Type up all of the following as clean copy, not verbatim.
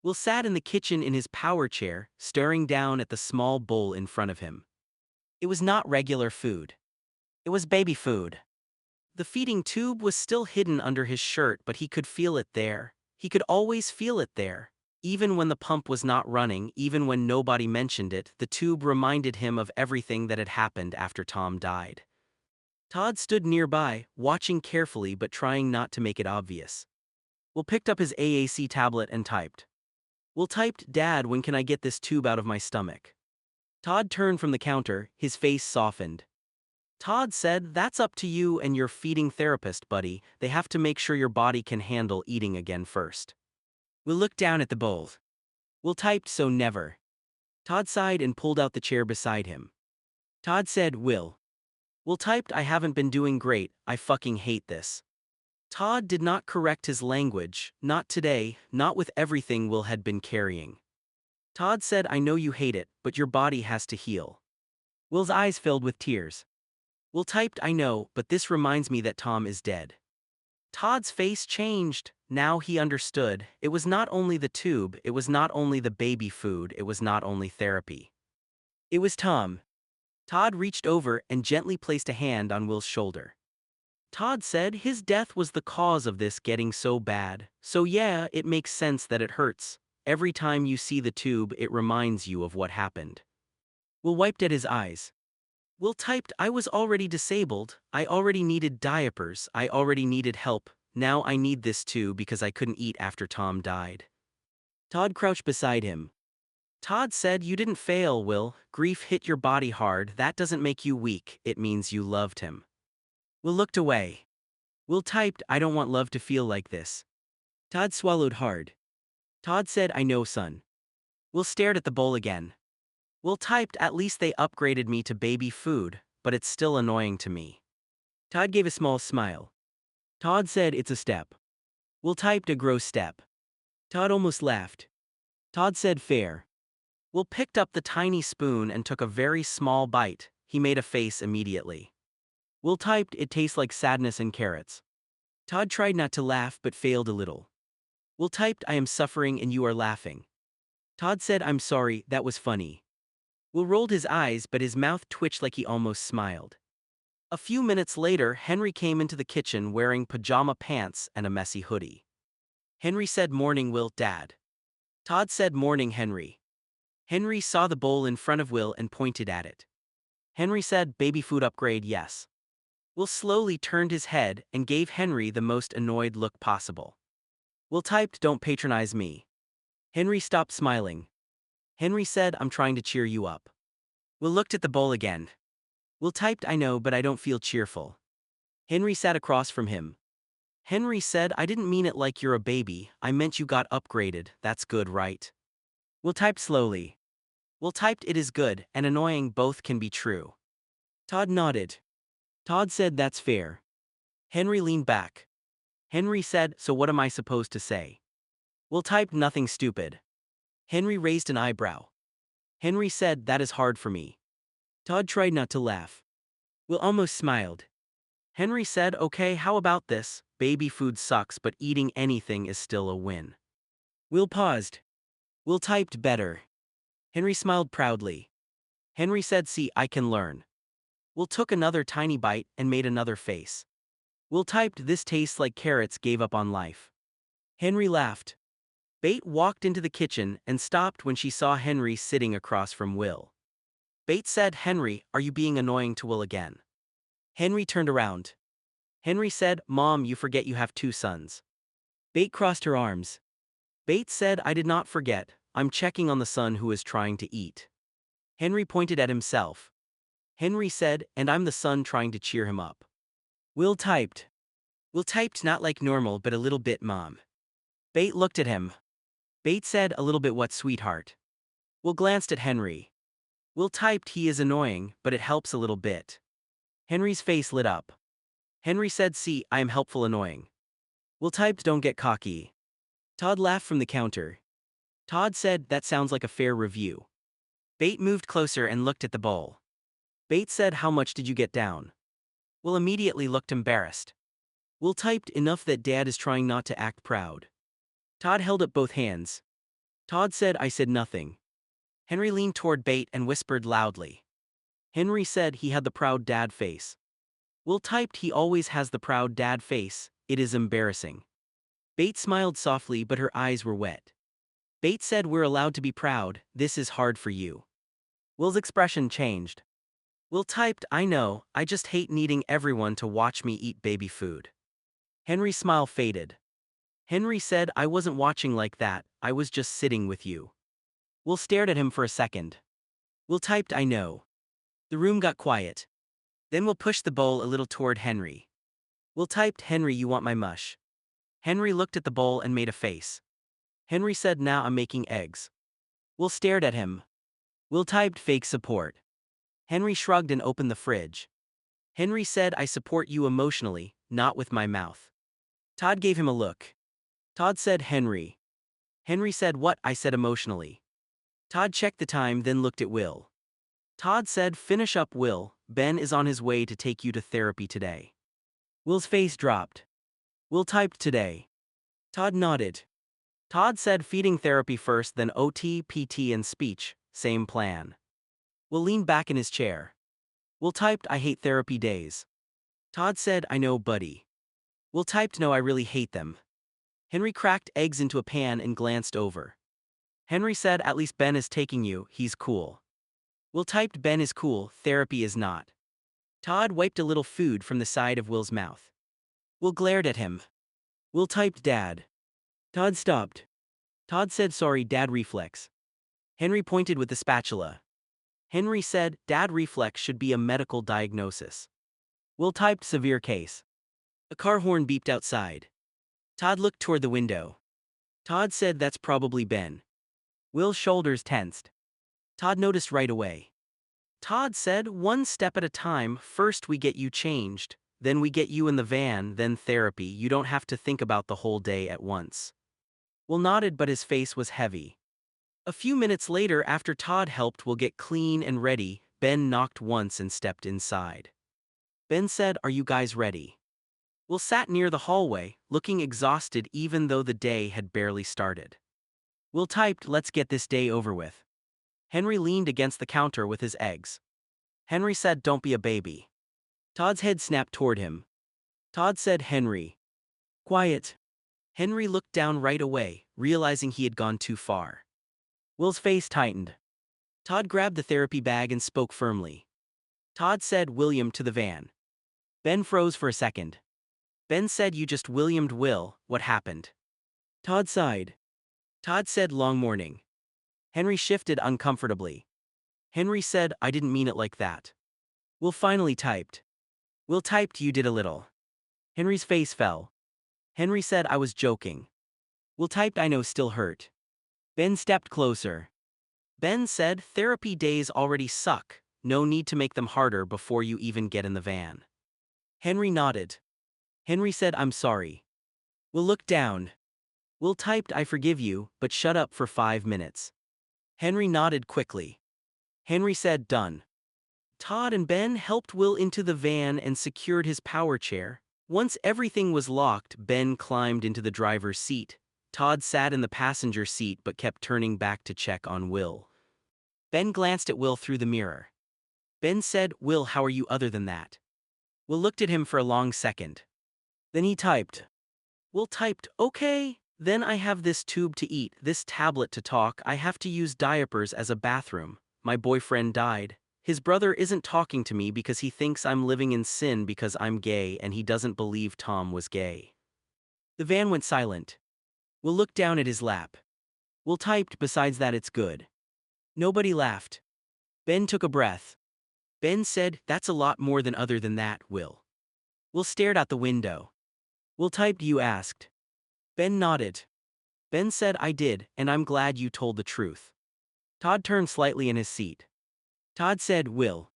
Will sat in the kitchen in his power chair, staring down at the small bowl in front of him. It was not regular food. It was baby food. The feeding tube was still hidden under his shirt, but he could feel it there. He could always feel it there. Even when the pump was not running, even when nobody mentioned it, the tube reminded him of everything that had happened after Tom died. Todd stood nearby, watching carefully but trying not to make it obvious. Will picked up his AAC tablet and typed. Will typed, "Dad, when can I get this tube out of my stomach?" Todd turned from the counter, his face softened. Todd said, "That's up to you and your feeding therapist, buddy. They have to make sure your body can handle eating again first." Will looked down at the bowl. Will typed, "So never." Todd sighed and pulled out the chair beside him. Todd said, Will typed, "I haven't been doing great, I fucking hate this." Todd did not correct his language, not today, not with everything Will had been carrying. Todd said, "I know you hate it, but your body has to heal." Will's eyes filled with tears. Will typed, "I know, but this reminds me that Tom is dead." Todd's face changed. Now he understood. It was not only the tube, it was not only the baby food, it was not only therapy. It was Tom. Todd reached over and gently placed a hand on Will's shoulder. Todd said his death was the cause of this getting so bad, so yeah, it makes sense that it hurts. Every time you see the tube, it reminds you of what happened. Will wiped at his eyes. Will typed, "I was already disabled, I already needed diapers, I already needed help, now I need this too because I couldn't eat after Tom died." Todd crouched beside him. Todd said, "You didn't fail, Will. Grief hit your body hard, that doesn't make you weak, it means you loved him." Will looked away. Will typed, "I don't want love to feel like this." Todd swallowed hard. Todd said, "I know, son." Will stared at the bowl again. Will typed, "At least they upgraded me to baby food, but it's still annoying to me." Todd gave a small smile. Todd said, "It's a step." Will typed, "A gross step." Todd almost laughed. Todd said, "Fair." Will picked up the tiny spoon and took a very small bite. He made a face immediately. Will typed, "It tastes like sadness and carrots." Todd tried not to laugh but failed a little. Will typed, "I am suffering and you are laughing." Todd said, "I'm sorry, that was funny." Will rolled his eyes but his mouth twitched like he almost smiled. A few minutes later, Henry came into the kitchen wearing pajama pants and a messy hoodie. Henry said, "Morning, Will, Dad." Todd said, "Morning, Henry." Henry saw the bowl in front of Will and pointed at it. Henry said, "Baby food upgrade, yes." Will slowly turned his head and gave Henry the most annoyed look possible. Will typed, "Don't patronize me." Henry stopped smiling. Henry said, "I'm trying to cheer you up." Will looked at the bowl again. Will typed, "I know, but I don't feel cheerful." Henry sat across from him. Henry said, "I didn't mean it like you're a baby, I meant you got upgraded, that's good, right?" Will typed slowly. Will typed, "It is good and annoying, both can be true." Todd nodded. Todd said, "That's fair." Henry leaned back. Henry said, "So what am I supposed to say?" Will typed, "Nothing stupid." Henry raised an eyebrow. Henry said, "That is hard for me." Todd tried not to laugh. Will almost smiled. Henry said, "Okay, how about this? Baby food sucks, but eating anything is still a win." Will paused. Will typed, "Better." Henry smiled proudly. Henry said, "See, I can learn." Will took another tiny bite and made another face. Will typed, "This tastes like carrots gave up on life." Henry laughed. Bate walked into the kitchen and stopped when she saw Henry sitting across from Will. Bate said, "Henry, are you being annoying to Will again?" Henry turned around. Henry said, "Mom, you forget you have two sons." Bate crossed her arms. Bate said, "I did not forget, I'm checking on the son who is trying to eat." Henry pointed at himself. Henry said, "And I'm the son trying to cheer him up." Will typed. Will typed, "Not like normal but a little bit, Mom." Bate looked at him. Bate said, "A little bit what, sweetheart?" Will glanced at Henry. Will typed, "He is annoying, but it helps a little bit." Henry's face lit up. Henry said, "See, I am helpful annoying." Will typed, "Don't get cocky." Todd laughed from the counter. Todd said, "That sounds like a fair review." Bate moved closer and looked at the bowl. Bate said, "How much did you get down?" Will immediately looked embarrassed. Will typed, "Enough that Dad is trying not to act proud." Todd held up both hands. Todd said I said nothing. Henry leaned toward Bate and whispered loudly. Henry said he had the proud dad face. Will typed he always has the proud dad face, it is embarrassing. Bate smiled softly but her eyes were wet. Bate said we're allowed to be proud, this is hard for you. Will's expression changed. Will typed I know, I just hate needing everyone to watch me eat baby food. Henry's smile faded. Henry said I wasn't watching like that, I was just sitting with you. Will stared at him for a second. Will typed I know. The room got quiet. Then Will pushed the bowl a little toward Henry. Will typed Henry you want my mush. Henry looked at the bowl and made a face. Henry said now I'm making eggs. Will stared at him. Will typed fake support. Henry shrugged and opened the fridge. Henry said I support you emotionally, not with my mouth. Todd gave him a look. Todd said Henry. Henry said what I said emotionally. Todd checked the time then looked at Will. Todd said finish up Will, Ben is on his way to take you to therapy today. Will's face dropped. Will typed today. Todd nodded. Todd said feeding therapy first then OT, PT and speech, same plan. Will leaned back in his chair. Will typed I hate therapy days. Todd said I know buddy. Will typed no I really hate them. Henry cracked eggs into a pan and glanced over. Henry said at least Ben is taking you, he's cool. Will typed Ben is cool, therapy is not. Todd wiped a little food from the side of Will's mouth. Will glared at him. Will typed dad. Todd stopped. Todd said sorry dad reflex. Henry pointed with the spatula. Henry said dad reflex should be a medical diagnosis. Will typed severe case. A car horn beeped outside. Todd looked toward the window. Todd said that's probably Ben. Will's shoulders tensed. Todd noticed right away. Todd said one step at a time, first we get you changed, then we get you in the van, then therapy, you don't have to think about the whole day at once. Will nodded but his face was heavy. A few minutes later after Todd helped Will get clean and ready, Ben knocked once and stepped inside. Ben said are you guys ready? Will sat near the hallway, looking exhausted even though the day had barely started. Will typed let's get this day over with. Henry leaned against the counter with his eggs. Henry said don't be a baby. Todd's head snapped toward him. Todd said Henry. Quiet. Henry looked down right away, realizing he had gone too far. Will's face tightened. Todd grabbed the therapy bag and spoke firmly. Todd said William to the van. Ben froze for a second. Ben said you just Williamed Will, what happened? Todd sighed. Todd said long morning. Henry shifted uncomfortably. Henry said I didn't mean it like that. Will finally typed. Will typed you did a little. Henry's face fell. Henry said I was joking. Will typed I know still hurt. Ben stepped closer. Ben said therapy days already suck, no need to make them harder before you even get in the van. Henry nodded. Henry said I'm sorry. Will looked down. Will typed I forgive you, but shut up for 5 minutes. Henry nodded quickly. Henry said done. Todd and Ben helped Will into the van and secured his power chair. Once everything was locked, Ben climbed into the driver's seat. Todd sat in the passenger seat but kept turning back to check on Will. Ben glanced at Will through the mirror. Ben said, Will, how are you other than that? Will looked at him for a long second. Then he typed. Will typed, okay, then I have this tube to eat, this tablet to talk, I have to use diapers as a bathroom. My boyfriend died. His brother isn't talking to me because he thinks I'm living in sin because I'm gay and he doesn't believe Tom was gay. The van went silent. Will looked down at his lap. Will typed, besides that it's good. Nobody laughed. Ben took a breath. Ben said, that's a lot more than other than that, Will. Will stared out the window. Will typed you asked. Ben nodded. Ben said I did, and I'm glad you told the truth. Todd turned slightly in his seat. Todd said Will.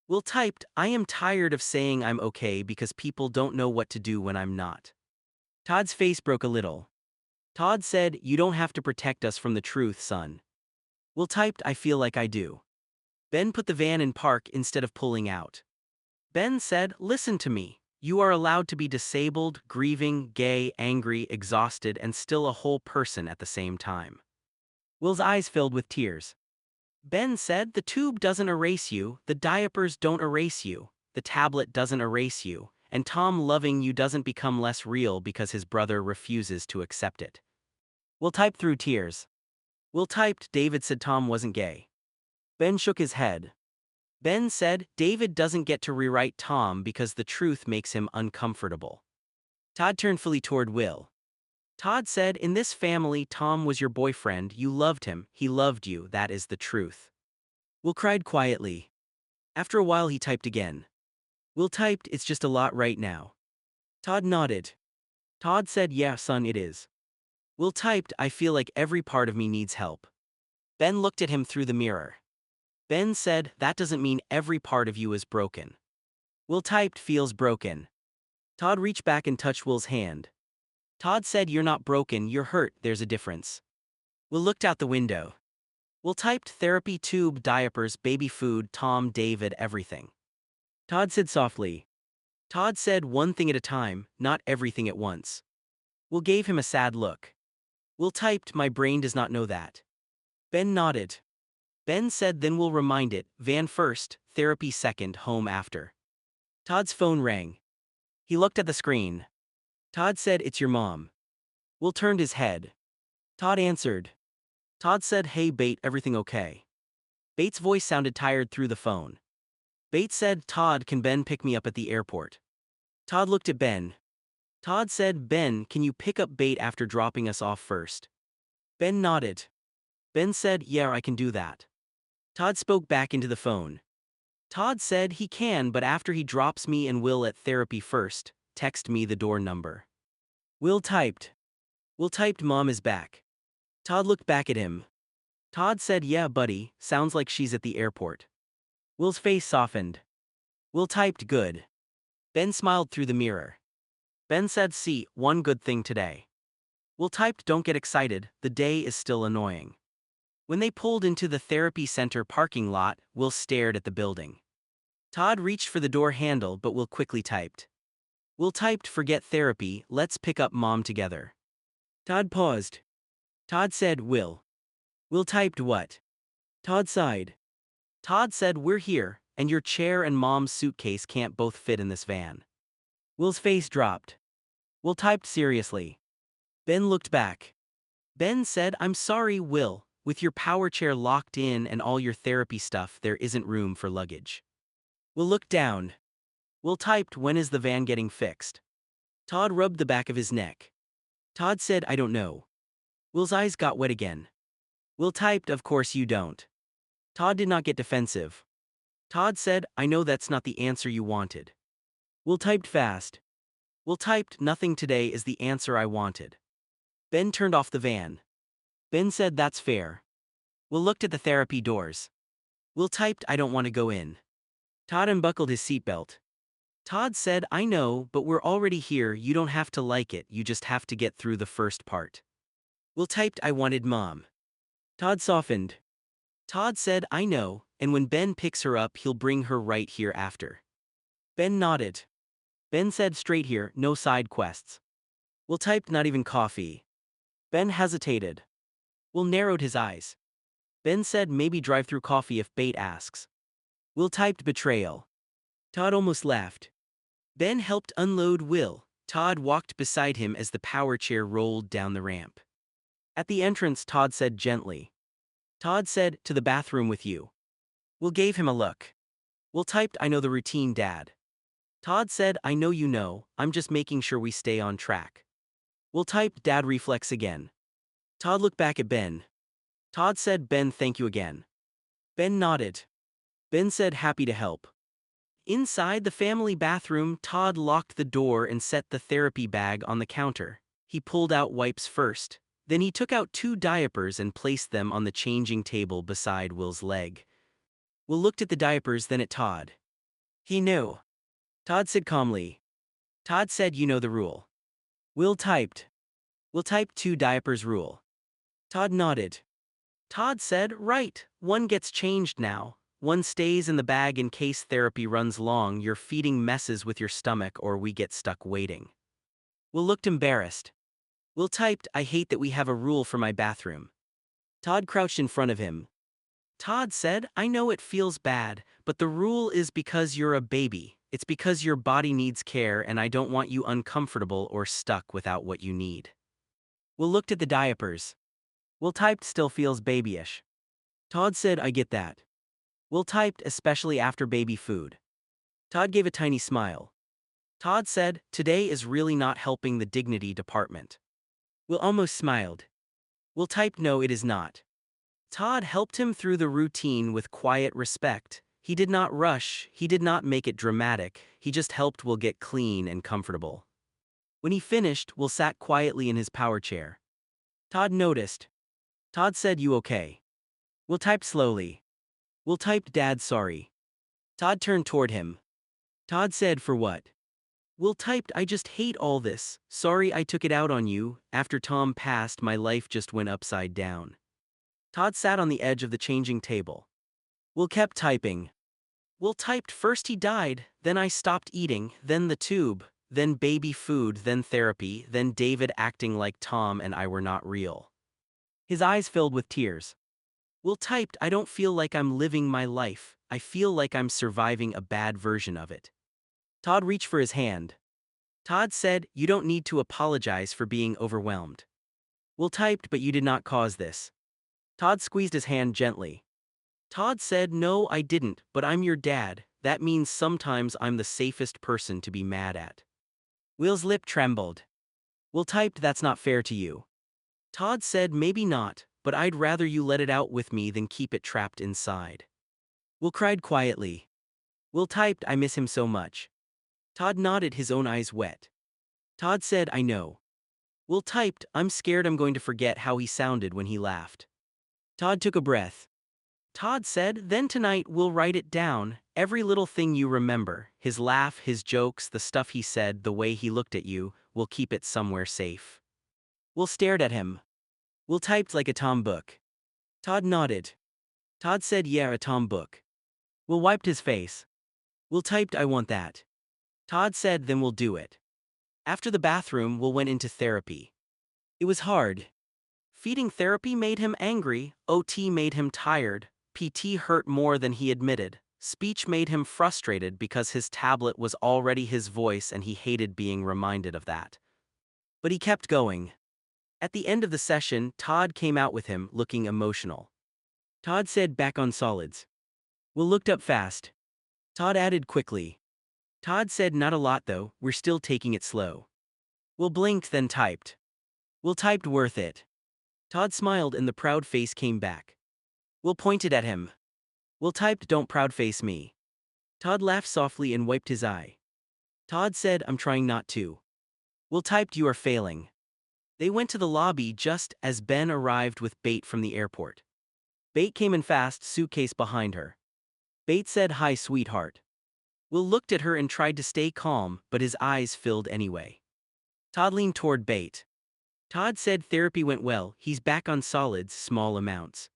Will typed, I am tired of saying I'm okay because people don't know what to do when I'm not. Todd's face broke a little. Todd said you don't have to protect us from the truth, son. Will typed I feel like I do. Ben put the van in park instead of pulling out. Ben said listen to me. You are allowed to be disabled, grieving, gay, angry, exhausted, and still a whole person at the same time. Will's eyes filled with tears. Ben said, the tube doesn't erase you, the diapers don't erase you, the tablet doesn't erase you, and Tom loving you doesn't become less real because his brother refuses to accept it. Will typed through tears. Will typed, David said Tom wasn't gay. Ben shook his head. Ben said, David doesn't get to rewrite Tom because the truth makes him uncomfortable. Todd turned fully toward Will. Todd said, in this family, Tom was your boyfriend, you loved him, he loved you, that is the truth. Will cried quietly. After a while he typed again. Will typed, it's just a lot right now. Todd nodded. Todd said, yeah son it is. Will typed, I feel like every part of me needs help. Ben looked at him through the mirror. Ben said, that doesn't mean every part of you is broken. Will typed, feels broken. Todd reached back and touched Will's hand. Todd said, you're not broken, you're hurt, there's a difference. Will looked out the window. Will typed, therapy, tube, diapers, baby food, Tom, David, everything. Todd said softly. Todd said, one thing at a time, not everything at once. Will gave him a sad look. Will typed, my brain does not know that. Ben nodded. Ben said, then we'll remind it, van first, therapy second, home after. Todd's phone rang. He looked at the screen. Todd said, it's your mom. Will turned his head. Todd answered. Todd said, hey Bate, everything okay? Bate's voice sounded tired through the phone. Bate said, Todd, can Ben pick me up at the airport? Todd looked at Ben. Todd said, Ben, can you pick up Bate after dropping us off first? Ben nodded. Ben said, yeah, I can do that. Todd spoke back into the phone. Todd said he can, but after he drops me and Will at therapy first, text me the door number. Will typed. Will typed, Mom is back. Todd looked back at him. Todd said, yeah buddy, sounds like she's at the airport. Will's face softened. Will typed, good. Ben smiled through the mirror. Ben said, see, one good thing today. Will typed, don't get excited, the day is still annoying. When they pulled into the therapy center parking lot, Will stared at the building. Todd reached for the door handle but Will quickly typed. Will typed, forget therapy, let's pick up Mom together. Todd paused. Todd said, Will. Will typed, what? Todd sighed. Todd said, we're here, and your chair and Mom's suitcase can't both fit in this van. Will's face dropped. Will typed seriously. Ben looked back. Ben said, I'm sorry, Will. With your power chair locked in and all your therapy stuff, there isn't room for luggage. Will looked down. Will typed, when is the van getting fixed? Todd rubbed the back of his neck. Todd said, I don't know. Will's eyes got wet again. Will typed, of course you don't. Todd did not get defensive. Todd said, I know that's not the answer you wanted. Will typed fast. Will typed, nothing today is the answer I wanted. Ben turned off the van. Ben said, that's fair. Will looked at the therapy doors. Will typed, I don't want to go in. Todd unbuckled his seatbelt. Todd said, I know, but we're already here, you don't have to like it, you just have to get through the first part. Will typed, I wanted Mom. Todd softened. Todd said, I know, and when Ben picks her up he'll bring her right here after. Ben nodded. Ben said, straight here, no side quests. Will typed, not even coffee. Ben hesitated. Will narrowed his eyes. Ben said, maybe drive-through coffee if Bate asks. Will typed, betrayal. Todd almost laughed. Ben helped unload Will. Todd walked beside him as the power chair rolled down the ramp. At the entrance, Todd said gently. Todd said, to the bathroom with you. Will gave him a look. Will typed, I know the routine, Dad. Todd said, I know you know, I'm just making sure we stay on track. Will typed, Dad reflex again. Todd looked back at Ben. Todd said, Ben, thank you again. Ben nodded. Ben said, happy to help. Inside the family bathroom, Todd locked the door and set the therapy bag on the counter. He pulled out wipes first. Then he took out 2 diapers and placed them on the changing table beside Will's leg. Will looked at the diapers, then at Todd. He knew. Todd said calmly. Todd said, you know the rule. Will typed. Will typed 2 diapers rule. Todd nodded. Todd said, right, one gets changed now. One stays in the bag in case therapy runs long, your feeding messes with your stomach or we get stuck waiting. Will looked embarrassed. Will typed, I hate that we have a rule for my bathroom. Todd crouched in front of him. Todd said, I know it feels bad, but the rule is because you're a baby. It's because your body needs care and I don't want you uncomfortable or stuck without what you need. Will looked at the diapers. Will typed still feels babyish. Todd said, I get that. Will typed especially after baby food. Todd gave a tiny smile. Todd said, today is really not helping the dignity department. Will almost smiled. Will typed, no it is not. Todd helped him through the routine with quiet respect. He did not rush, he did not make it dramatic, he just helped Will get clean and comfortable. When he finished, Will sat quietly in his power chair. Todd noticed. Todd said, you okay? Will typed slowly. Will typed, Dad, sorry. Todd turned toward him. Todd said, for what? Will typed, I just hate all this, sorry I took it out on you, after Tom passed my life just went upside down. Todd sat on the edge of the changing table. Will kept typing. Will typed, first he died, then I stopped eating, then the tube, then baby food, then therapy, then David acting like Tom and I were not real. His eyes filled with tears. Will typed, I don't feel like I'm living my life, I feel like I'm surviving a bad version of it. Todd reached for his hand. Todd said, you don't need to apologize for being overwhelmed. Will typed, but you did not cause this. Todd squeezed his hand gently. Todd said, no I didn't, but I'm your dad, that means sometimes I'm the safest person to be mad at. Will's lip trembled. Will typed, that's not fair to you. Todd said, maybe not, but I'd rather you let it out with me than keep it trapped inside. Will cried quietly. Will typed, I miss him so much. Todd nodded, his own eyes wet. Todd said, I know. Will typed, I'm scared I'm going to forget how he sounded when he laughed. Todd took a breath. Todd said, then tonight we'll write it down, every little thing you remember, his laugh, his jokes, the stuff he said, the way he looked at you, we'll keep it somewhere safe. Will stared at him. Will typed, like a Tom book. Todd nodded. Todd said, yeah, a Tom book. Will wiped his face. Will typed, I want that. Todd said, then we'll do it. After the bathroom, Will went into therapy. It was hard. Feeding therapy made him angry, OT made him tired, PT hurt more than he admitted, speech made him frustrated because his tablet was already his voice and he hated being reminded of that. But he kept going. At the end of the session, Todd came out with him, looking emotional. Todd said, back on solids. Will looked up fast. Todd added quickly. Todd said, not a lot though, we're still taking it slow. Will blinked, then typed. Will typed, worth it. Todd smiled and the proud face came back. Will pointed at him. Will typed, don't proud face me. Todd laughed softly and wiped his eye. Todd said, I'm trying not to. Will typed, you are failing. They went to the lobby just as Ben arrived with Bait from the airport. Bait came in fast, suitcase behind her. Bait said, hi sweetheart. Will looked at her and tried to stay calm, but his eyes filled anyway. Todd leaned toward Bait. Todd said, therapy went well, he's back on solids, small amounts.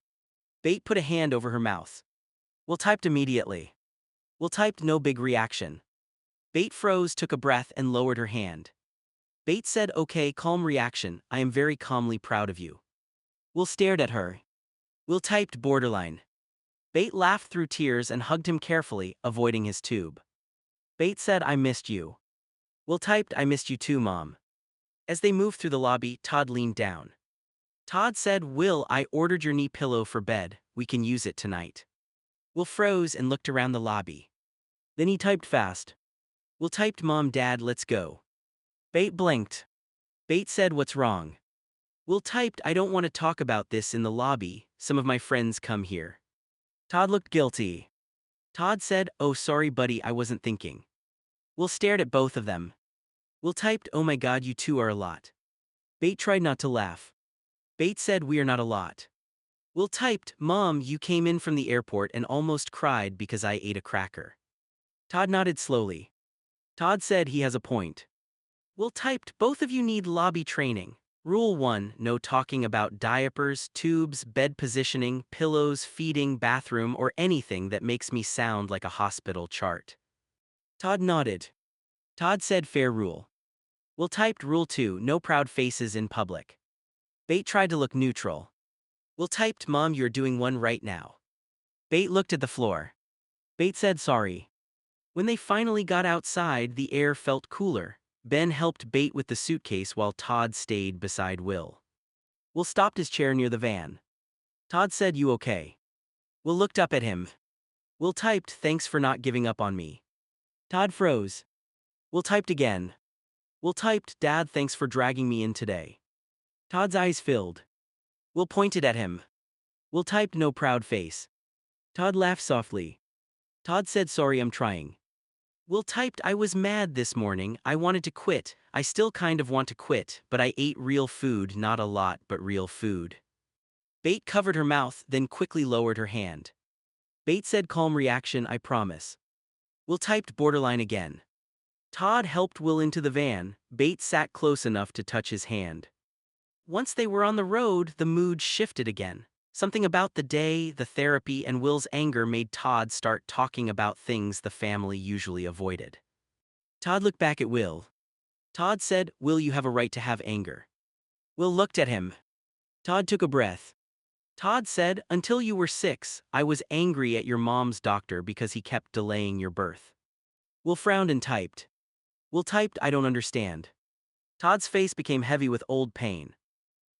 Bait put a hand over her mouth. Will typed immediately. Will typed, no big reaction. Bait froze, took a breath and lowered her hand. Bait said, okay, calm reaction, I am very calmly proud of you. Will stared at her. Will typed, borderline. Bait laughed through tears and hugged him carefully, avoiding his tube. Bait said, I missed you. Will typed, I missed you too, Mom. As they moved through the lobby, Todd leaned down. Todd said, Will, I ordered your knee pillow for bed, we can use it tonight. Will froze and looked around the lobby. Then he typed fast. Will typed, Mom, Dad, let's go. Bait blinked. Bait said, what's wrong? Will typed, I don't want to talk about this in the lobby, some of my friends come here. Todd looked guilty. Todd said, oh sorry buddy, I wasn't thinking. Will stared at both of them. Will typed, oh my god, you two are a lot. Bait tried not to laugh. Bait said, we are not a lot. Will typed, Mom, you came in from the airport and almost cried because I ate a cracker. Todd nodded slowly. Todd said, he has a point. Will typed, both of you need lobby training. Rule 1, no talking about diapers, tubes, bed positioning, pillows, feeding, bathroom, or anything that makes me sound like a hospital chart. Todd nodded. Todd said, fair rule. Will typed, rule 2, no proud faces in public. Bait tried to look neutral. Will typed, Mom, you're doing one right now. Bait looked at the floor. Bait said sorry. When they finally got outside, the air felt cooler. Ben helped Bait with the suitcase while Todd stayed beside Will. Will stopped his chair near the van. Todd said, You okay? Will looked up at him. Will typed, Thanks for not giving up on me. Todd froze. Will typed again. Will typed, Dad, thanks for dragging me in today. Todd's eyes filled. Will pointed at him. Will typed, No proud face. Todd laughed softly. Todd said, Sorry, I'm trying. Will typed, I was mad this morning, I wanted to quit, I still kind of want to quit, but I ate real food, not a lot, but real food. Bait covered her mouth, then quickly lowered her hand. Bait said, Calm reaction, I promise. Will typed, Borderline again. Todd helped Will into the van. Bait sat close enough to touch his hand. Once they were on the road, the mood shifted again. Something about the day, the therapy, and Will's anger made Todd start talking about things the family usually avoided. Todd looked back at Will. Todd said, Will, you have a right to have anger. Will looked at him. Todd took a breath. Todd said, Until you were 6, I was angry at your mom's doctor because he kept delaying your birth. Will frowned and typed. Will typed, I don't understand. Todd's face became heavy with old pain.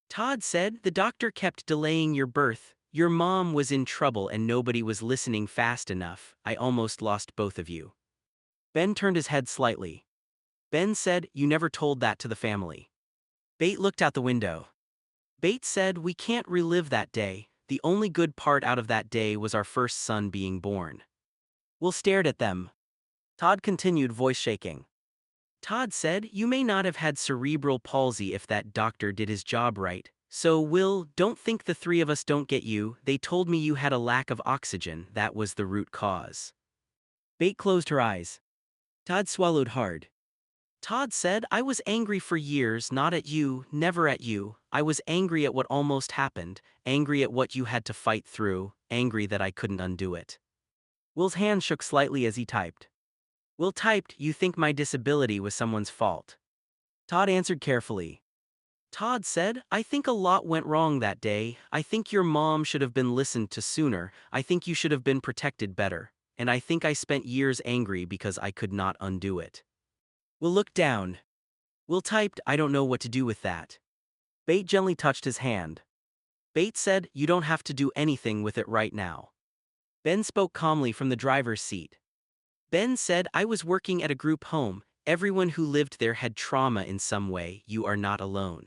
Todd said, The doctor kept delaying your birth. Your mom was in trouble and nobody was listening fast enough. I almost lost both of you. Ben turned his head slightly. Ben said, You never told that to the family. Bait looked out the window. Bait said, We can't relive that day. The only good part out of that day was our first son being born. Will stared at them. Todd continued, voice shaking. Todd said, You may not have had cerebral palsy if that doctor did his job right. So, Will, don't think the three of us don't get you. They told me you had a lack of oxygen. That was the root cause. Bait closed her eyes. Todd swallowed hard. Todd said, I was angry for years, not at you, never at you. I was angry at what almost happened, angry at what you had to fight through, angry that I couldn't undo it. Will's hand shook slightly as he typed. Will typed, You think my disability was someone's fault. Todd answered carefully. Todd said, I think a lot went wrong that day. I think your mom should have been listened to sooner. I think you should have been protected better. And I think I spent years angry because I could not undo it. Will looked down. Will typed, I don't know what to do with that. Bait gently touched his hand. Bait said, You don't have to do anything with it right now. Ben spoke calmly from the driver's seat. Ben said, I was working at a group home. Everyone who lived there had trauma in some way. You are not alone.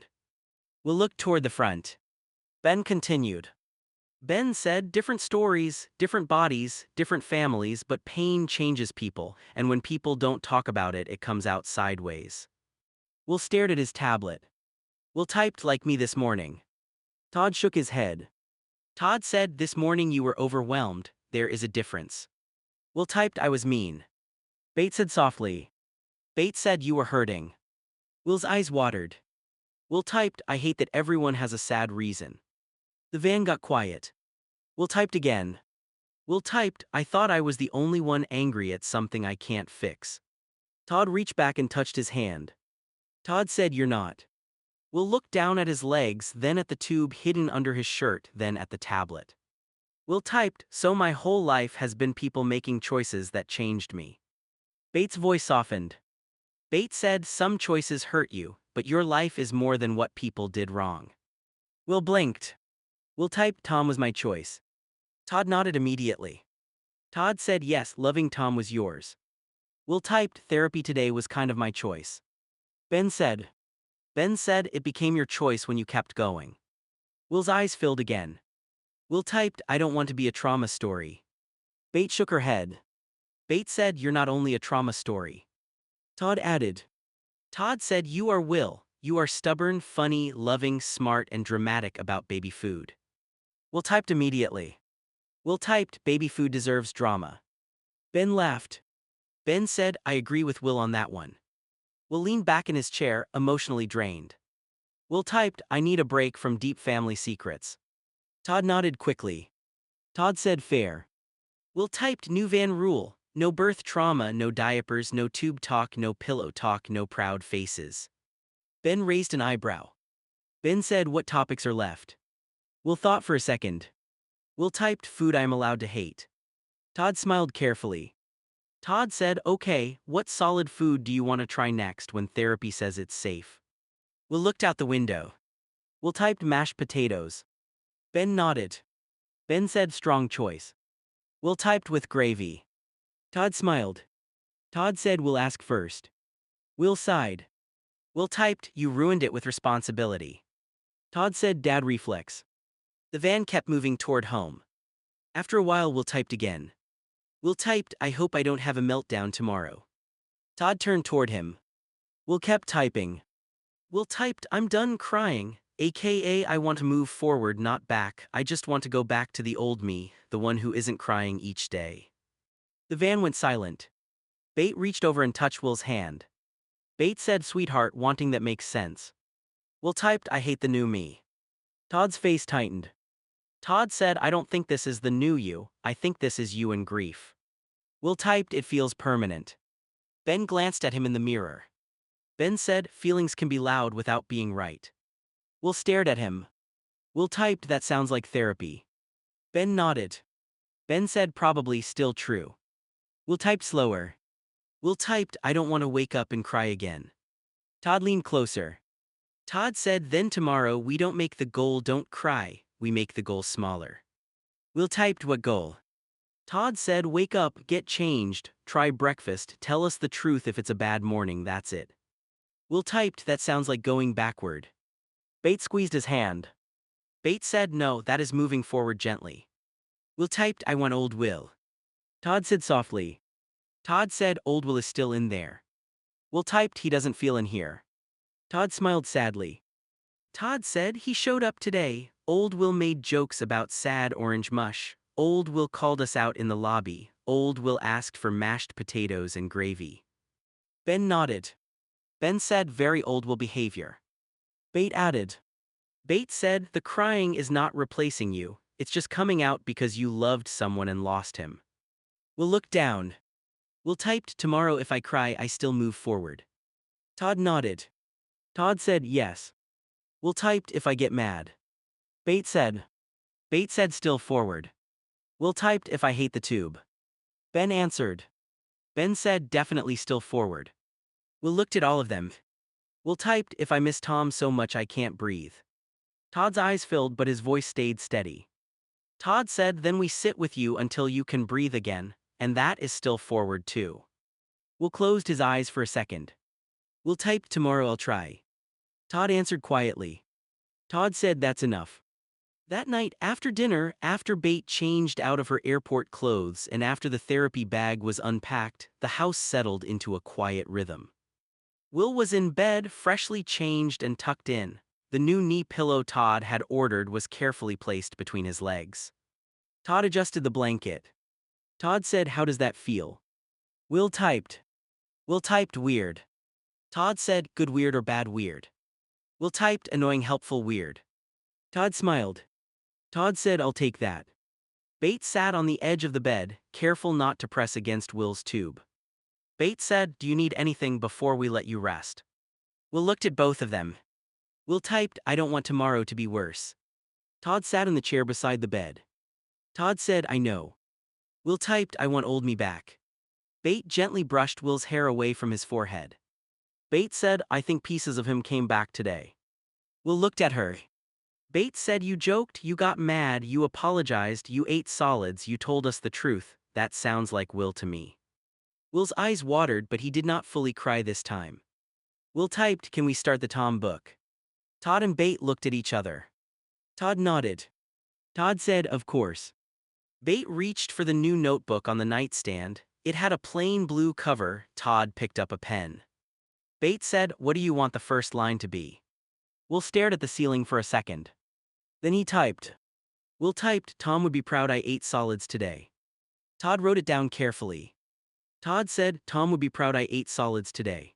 Will looked toward the front. Ben continued. Ben said, Different stories, different bodies, different families, but pain changes people, and when people don't talk about it, it comes out sideways. Will stared at his tablet. Will typed, Like me this morning. Todd shook his head. Todd said, This morning you were overwhelmed. There is a difference. Will typed, I was mean. Bait said softly. Bait said, You were hurting. Will's eyes watered. Will typed, I hate that everyone has a sad reason. The van got quiet. Will typed again. Will typed, I thought I was the only one angry at something I can't fix. Todd reached back and touched his hand. Todd said, You're not. Will looked down at his legs, then at the tube hidden under his shirt, then at the tablet. Will typed, So my whole life has been people making choices that changed me. Bait's voice softened. Bait said, Some choices hurt you, but your life is more than what people did wrong. Will blinked. Will typed, Tom was my choice. Todd nodded immediately. Todd said, Yes, loving Tom was yours. Will typed, Therapy today was kind of my choice. Ben said, It became your choice when you kept going. Will's eyes filled again. Will typed, I don't want to be a trauma story. Bait shook her head. Bait said, You're not only a trauma story. Todd added. Todd said, You are Will. You are stubborn, funny, loving, smart, and dramatic about baby food. Will typed immediately. Will typed, Baby food deserves drama. Ben laughed. Ben said, I agree with Will on that one. Will leaned back in his chair, emotionally drained. Will typed, I need a break from deep family secrets. Todd nodded quickly. Todd said, Fair. Will typed, New van rule. No birth trauma, no diapers, no tube talk, no pillow talk, no proud faces. Ben raised an eyebrow. Ben said, What topics are left? Will thought for a second. Will typed food I'm allowed to hate. Todd smiled carefully. Todd said, okay, what solid food do you want to try next when therapy says it's safe? Will looked out the window. Will typed mashed potatoes. Ben nodded. Ben said strong choice. Will typed with gravy. Todd smiled. Todd said we'll ask first. Will sighed. Will typed, you ruined it with responsibility. Todd said dad reflex. The van kept moving toward home. After a while Will typed again. Will typed, I hope I don't have a meltdown tomorrow. Todd turned toward him. Will kept typing. Will typed, I'm done crying, aka I want to move forward not back, I just want to go back to the old me, the one who isn't crying each day. The van went silent. Bate reached over and touched Will's hand. Bate said sweetheart wanting that makes sense. Will typed I hate the new me. Todd's face tightened. Todd said I don't think this is the new you, I think this is you in grief. Will typed it feels permanent. Ben glanced at him in the mirror. Ben said feelings can be loud without being right. Will stared at him. Will typed that sounds like therapy. Ben nodded. Ben said probably still true. Will typed slower. Will typed I don't want to wake up and cry again. Todd leaned closer. Todd said then tomorrow we don't make the goal don't cry, we make the goal smaller. Will typed what goal? Todd said wake up, get changed, try breakfast, tell us the truth if it's a bad morning, that's it. Will typed that sounds like going backward. Bate squeezed his hand. Bate said no, that is moving forward gently. Will typed I want old Will. Todd said softly. Todd said old Will is still in there. Will typed he doesn't feel in here. Todd smiled sadly. Todd said he showed up today, old Will made jokes about sad orange mush, old Will called us out in the lobby, old Will asked for mashed potatoes and gravy. Ben nodded. Ben said very old Will behavior. Bate added. Bate said the crying is not replacing you, it's just coming out because you loved someone and lost him. Will looked down. Will typed tomorrow if I cry I still move forward. Todd nodded. Todd said yes. Will typed if I get mad. Bate said. Bate said still forward. Will typed if I hate the tube. Ben answered. Ben said definitely still forward. Will looked at all of them. Will typed if I miss Tom so much I can't breathe. Todd's eyes filled but his voice stayed steady. Todd said then we sit with you until you can breathe again, and that is still forward too. Will closed his eyes for a second. Will typed tomorrow I'll try. Todd answered quietly. Todd said that's enough. That night after dinner, after Bate changed out of her airport clothes and after the therapy bag was unpacked, the house settled into a quiet rhythm. Will was in bed, freshly changed and tucked in. The new knee pillow Todd had ordered was carefully placed between his legs. Todd adjusted the blanket. Todd said, how does that feel? Will typed. Will typed weird. Todd said, good weird or bad weird? Will typed annoying helpful weird. Todd smiled. Todd said I'll take that. Bate sat on the edge of the bed, careful not to press against Will's tube. Bate said, do you need anything before we let you rest? Will looked at both of them. Will typed, I don't want tomorrow to be worse. Todd sat in the chair beside the bed. Todd said, I know. Will typed, I want old me back. Bate gently brushed Will's hair away from his forehead. Bate said, I think pieces of him came back today. Will looked at her. Bate said you joked, you got mad, you apologized, you ate solids, you told us the truth, that sounds like Will to me. Will's eyes watered but he did not fully cry this time. Will typed, can we start the Tom book? Todd and Bate looked at each other. Todd nodded. Todd said, of course. Bate reached for the new notebook on the nightstand. It had a plain blue cover. Todd picked up a pen. Bate said, what do you want the first line to be? Will stared at the ceiling for a second. Then he typed. Will typed, Tom would be proud I ate solids today. Todd wrote it down carefully. Todd said, Tom would be proud I ate solids today.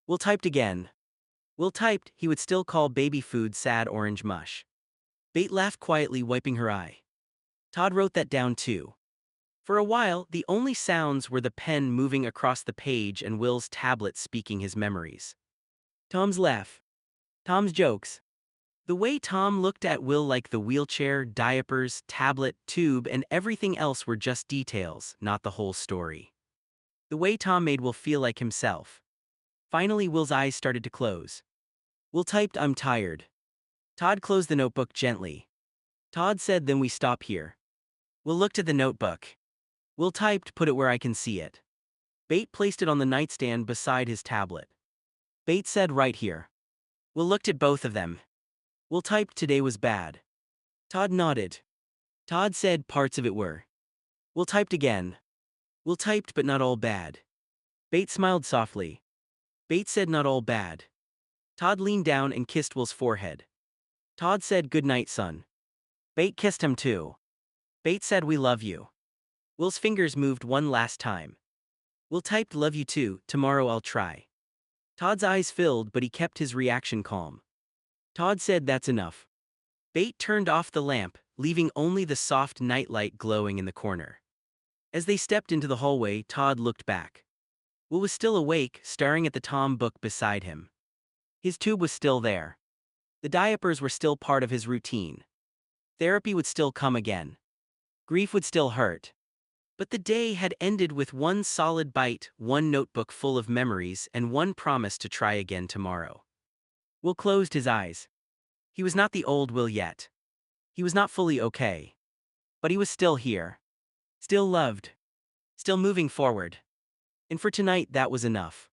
Will typed again. Will typed, he would still call baby food sad orange mush. Bate laughed quietly, wiping her eye. Todd wrote that down too. For a while, the only sounds were the pen moving across the page and Will's tablet speaking his memories. Tom's laugh. Tom's jokes. The way Tom looked at Will like the wheelchair, diapers, tablet, tube, and everything else were just details, not the whole story. The way Tom made Will feel like himself. Finally, Will's eyes started to close. Will typed, "I'm tired." Todd closed the notebook gently. Todd said, "Then we stop here." Will looked at the notebook. Will typed, "Put it where I can see it." Bate placed it on the nightstand beside his tablet. Bate said, "Right here." Will looked at both of them. Will typed, "Today was bad." Todd nodded. Todd said, "Parts of it were." Will typed again. Will typed, "But not all bad." Bate smiled softly. Bate said, "Not all bad." Todd leaned down and kissed Will's forehead. Todd said, "Good night, son." Bate kissed him too. Bate said, "We love you." Will's fingers moved one last time. Will typed, "Love you too, tomorrow I'll try." Todd's eyes filled, but he kept his reaction calm. Todd said, "That's enough." Bate turned off the lamp, leaving only the soft nightlight glowing in the corner. As they stepped into the hallway, Todd looked back. Will was still awake, staring at the Tom book beside him. His tube was still there. The diapers were still part of his routine. Therapy would still come again. Grief would still hurt. But the day had ended with one solid bite, one notebook full of memories, and one promise to try again tomorrow. Will closed his eyes. He was not the old Will yet. He was not fully okay. But he was still here. Still loved. Still moving forward. And for tonight, that was enough.